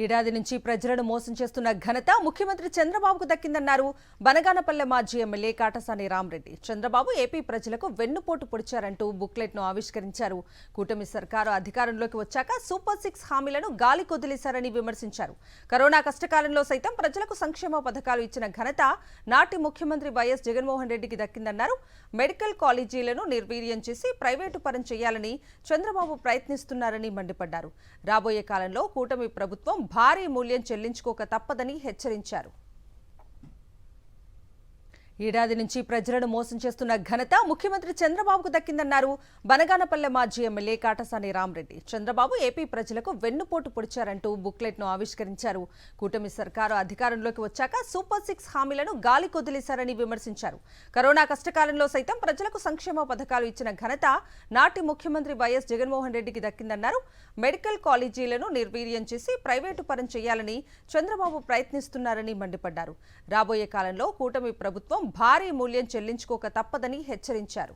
ఏడాది నుంచి ప్రజలను మోసం చేస్తున్న ఘనత ముఖ్యమంత్రి చంద్రబాబుకు దక్కిందన్నారు బనగానపల్లె మాజీ ఎమ్మెల్యే కాటసాని రామరెడ్డి. చంద్రబాబు ఏపీ ప్రజలకు వెన్నుపోటు పొడిచారంటూ బుక్లెట్ను ఆవిష్కరించారు. కూటమి సర్కారు అధికారంలోకి వచ్చాక సూపర్ 6 హామీలను గాలి కొదిలేశారని విమర్శించారు. కరోనా కష్టకాలంలో సైతం ప్రజలకు సంక్షేమ పథకాలు ఇచ్చిన ఘనత నాటి ముఖ్యమంత్రి వైఎస్ జగన్మోహన్ రెడ్డికి దక్కిందన్నారు. మెడికల్ కాలేజీలను నిర్వీర్యం చేసి ప్రైవేటు పరం చేయాలని చంద్రబాబు ప్రయత్నిస్తున్నారని మండిపడ్డారు. రాబోయే కాలంలో కూటమి ప్రభుత్వం భారీ మూల్యం చెల్లించుకోక తప్పదని హెచ్చరించారు. ఏడాది నుంచి ప్రజలను మోసం చేస్తున్న ఘనత ముఖ్యమంత్రి చంద్రబాబుకు దక్కిందన్నారు బనగానపల్లె మాజీ ఎమ్మెల్యే కాటసాని రామరెడ్డి. చంద్రబాబు ఏపీ ప్రజలకు వెన్నుపోటు పొడిచారంటూ బుక్లెట్ను ఆవిష్కరించారు. కూటమి సర్కారు అధికారంలోకి వచ్చాక సూపర్ 6 హామీలను గాలి కొదిలేశారని విమర్శించారు. కరోనా కష్టకాలంలో సైతం ప్రజలకు సంక్షేమ పథకాలు ఇచ్చిన ఘనత నాటి ముఖ్యమంత్రి వైఎస్ జగన్మోహన్ రెడ్డికి దక్కిందన్నారు. మెడికల్ కాలేజీలను నిర్వీర్యం చేసి ప్రైవేటు పరం చేయాలని చంద్రబాబు ప్రయత్నిస్తున్నారని మండిపడ్డారు. రాబోయే కాలంలో కూటమి ప్రభుత్వం భారీ మూల్యం చెల్లించుకోక తప్పదని హెచ్చరించారు.